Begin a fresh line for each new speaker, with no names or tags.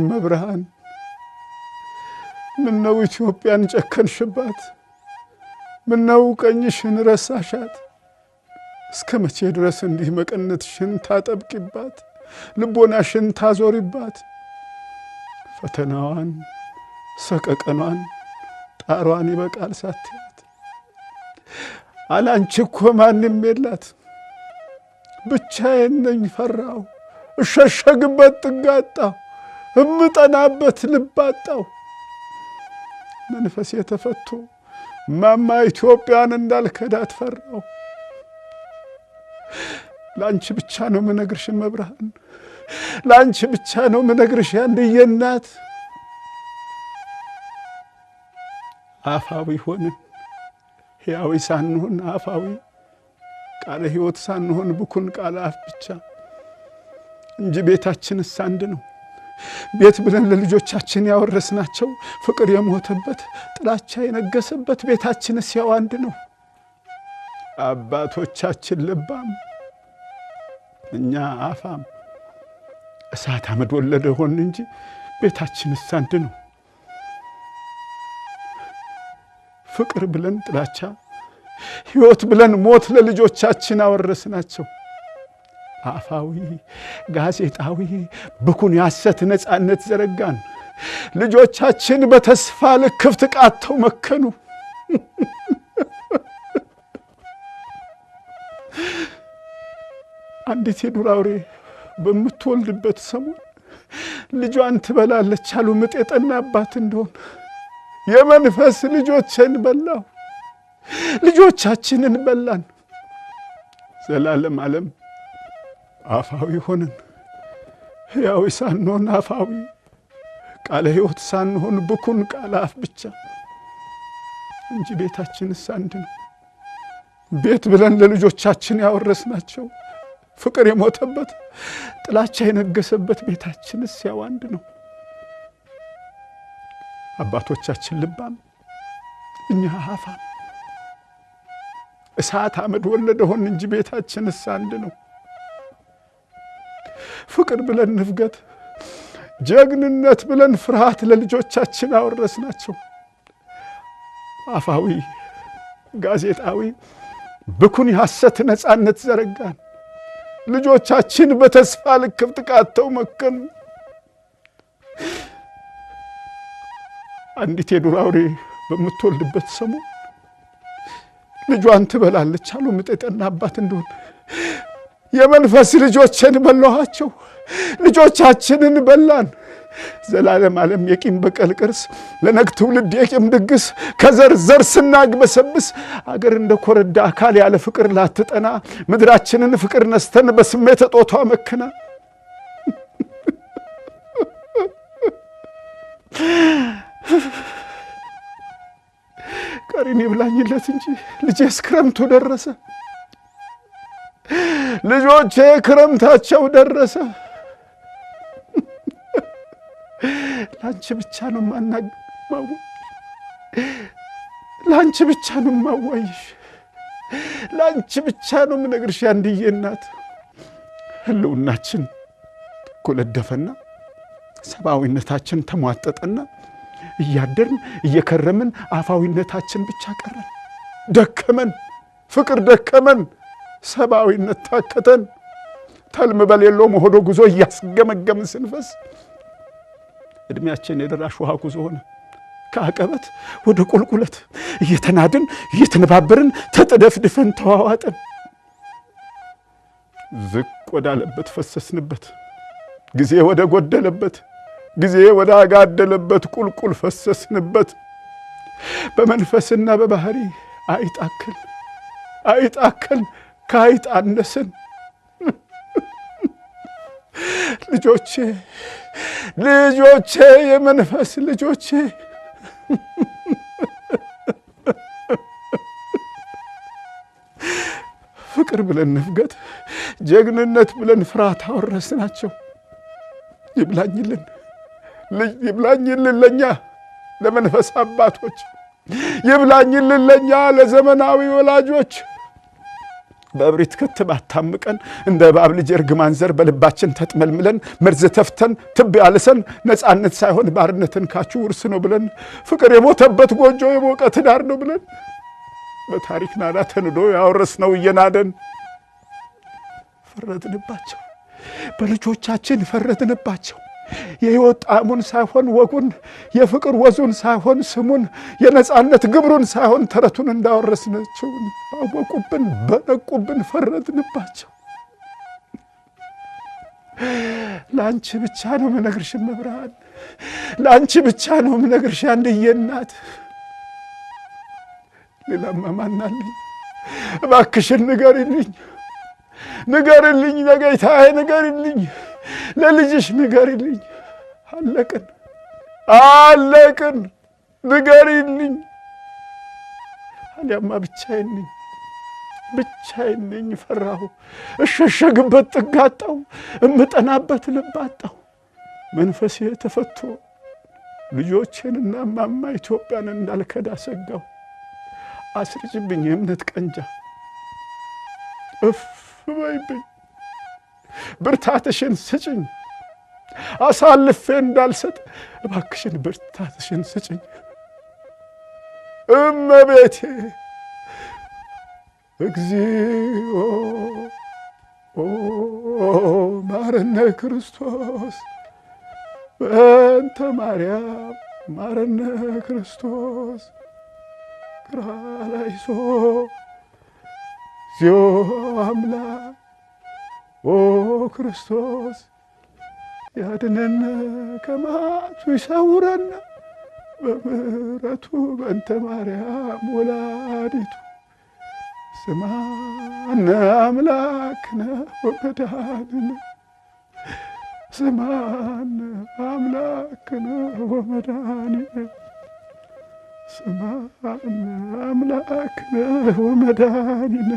መብርሃን ምነው ኢትዮጵያን ጨከንሽባት ምነው ቀኝሽን ረሳሻት እስከ መቼ ድረስ እንዲህ መቀነትሽን ታጠብቂባት ልቦናሽን ታዞሪባት ፈተናዋን ሰቀቀኗን ጣሯን ይበቃል ሳትያት አላንቺ እኮ ማንም የላት ብቻዬን ነኝ ፈራው እሸሸግበት ጥጋጣው እምጠናበት ልባጣው መንፈስ የተፈቶ ማማ ኢትዮጵያን እንዳልከዳት ፈራው ላንቺ ብቻ ነው መነግርሽ መብርሃን ላንቺ ብቻ ነው መነግርሽ ያንድዬ እናት አፋዊ ሆነን ሕያዊ ሳንሆን አፋዊ ቃለ ሕይወት ሳንሆን ብኩን ቃለ አፍ ብቻ እንጂ ቤታችንስ አንድ ነው ቤት ብለን ለልጆቻችን ያወረስናቸው ፍቅር የሞተበት ጥላቻ የነገሰበት ቤታችንስ ያው አንድ ነው አባቶቻችን ልባም እኛ አፋም እሳት አመድ ወለደ ሆን እንጂ ቤታችንስ አንድ ነው ፍቅር ብለን ጥላቻ ሕይወት ብለን ሞት ለልጆቻችን አወረስናቸው አፋዊ ጋዜጣዊ ብኩን ያሰት ነፃነት ዘረጋን ልጆቻችን በተስፋ ለክፍት ቃተው መከኑ አንዲት የዱር አውሬ በምትወልድበት ሰሞን ልጇን ትበላለች አሉ ምጥ የጠናባት እንደሆን የመንፈስ ልጆችን በላው ልጆቻችንን በላን ዘላለም ዓለም አፋዊ ሆነን ሕያዊ ሳንሆን አፋዊ ቃለ ሕይወት ሳንሆን ብኩን ቃለ አፍ ብቻ እንጂ ቤታችንስ አንድ ነው ቤት ብለን ለልጆቻችን ያወረስናቸው ፍቅር የሞተበት ጥላቻ የነገሰበት ቤታችንስ ያው አንድ ነው አባቶቻችን ልባም እኛ አፋም እሳት አመድ ወለደ ሆን እንጂ ቤታችንስ አንድ ነው ፍቅር ብለን ንፍገት ጀግንነት ብለን ፍርሃት ለልጆቻችን አወረስናቸው አፋዊ ጋዜጣዊ ብኩን ያሰት ነፃነት ዘረጋን ልጆቻችን በተስፋ ለክፍት ቃተው መከኑ አንዲት የዱር አውሬ በምትወልድበት ሰሞን ልጇን ትበላለች አሉ ምጥ የጠናባት እንደሆን የመንፈስ ልጆችን በላኋቸው ልጆቻችንን በላን ዘላለም ዓለም የቂም በቀል ቅርስ ለነግ ትውልድ የቂም ድግስ ከዘር ዘር ስናግበሰብስ አገር እንደ ኮረዳ አካል ያለ ፍቅር ላትጠና ምድራችንን ፍቅር ነስተን በስሜት ጦቷ መከና ቀሪኔ ብላኝለት እንጂ ልጄስ ክረምቱ ደረሰ ልጆቼ ክረምታቸው ደረሰ ላንቺ ብቻ ነው ማናግማው ላንቺ ብቻ ነው ማዋይሽ ላንቺ ብቻ ነው ምነግርሽ ያንድዬ እናት ህልውናችን ኮለደፈና ሰባዊነታችን ተሟጠጠና እያደርን እየከረምን አፋዊነታችን ብቻ ቀረን ደከመን ፍቅር ደከመን ሰባዊነት ታከተን ተልም በሌለው መሆዶ ጉዞ እያስገመገምን ስንፈስ እድሜያችን የደራሽ ውሃ ጉዞ ሆነ ከአቀበት ወደ ቁልቁለት እየተናድን እየተነባበርን ተጠደፍድፈን ተዋዋጠን ዝቅ ወዳለበት ፈሰስንበት ጊዜ ወደ ጎደለበት ጊዜ ወደ አጋደለበት ቁልቁል ፈሰስንበት በመንፈስና በባህሪ አይጣከል ካይጥ አነስን ልጆቼ የመንፈስ ልጆቼ ፍቅር ብለን ንፍገት ጀግንነት ብለን ፍርሃት አወረስናቸው ይብላኝልን ለኛ ለመንፈስ አባቶች ይብላኝልን ለኛ ለዘመናዊ ወላጆች በእብሪት ክትባት ታምቀን እንደ እባብ ልጅ እርግማን ዘር በልባችን ተጥመልምለን መርዝ ተፍተን ትብ ያልሰን ነፃነት ሳይሆን ባርነትን ካችሁ ውርስ ነው ብለን ፍቅር የሞተበት ጎጆ የሞቀ ትዳር ነው ብለን በታሪክ ናዳ ተንዶ ያወረስነው እየናደን ፈረድንባቸው። በልጆቻችን ፈረድንባቸው። የሕይወት ጣዕሙን ሳይሆን ወጉን፣ የፍቅር ወዙን ሳይሆን ስሙን፣ የነፃነት ግብሩን ሳይሆን ተረቱን እንዳወረስናቸው ባወቁብን በነቁብን ፈረድንባቸው። ለአንቺ ብቻ ነው ምነግርሽ መብርሃን፣ ለአንቺ ብቻ ነው ምነግርሽ አንድዬ እናት። ሌላማ ማናለኝ? እባክሽን ንገሪልኝ፣ ንገሪልኝ፣ ለጌታዬ ንገሪልኝ፣ ለልጅሽ ንገሪልኝ። አለቅን አለቅን፣ ንገሪልኝ። አሊያማ ብቻዬን ነኝ፣ ብቻዬን ነኝ። ፈራሁ፣ እሸሸግበት ጥግ አጣሁ፣ እምጠናበት ልብ አጣሁ። መንፈሴ ተፈቶ ልጆቼንና ማማ ኢትዮጵያን እንዳልከዳ ሰጋሁ። አስርጅብኝ የእምነት ቀንጃ፣ እፍ በይብኝ፣ ብርታትሽን ስጭኝ። አሳልፌ እንዳልሰጥ እባክሽን ብርታትሽን ስጭኝ። እመቤቴ እግዚኦ ማረነ ክርስቶስ በእንተ ማርያም ማረነ ክርስቶስ ክራላይሶ እግዚኦ አምላክ ኦ ክርስቶስ ያድነን ከመዓቱ ይሰውረን በምሕረቱ በእንተ ማርያም ወላዲቱ ስማነ አምላክነ ወመድኃኒነ ስማነ አምላክነ ወመድኃኒነ ስማነ አምላክነ ወመድኃኒነ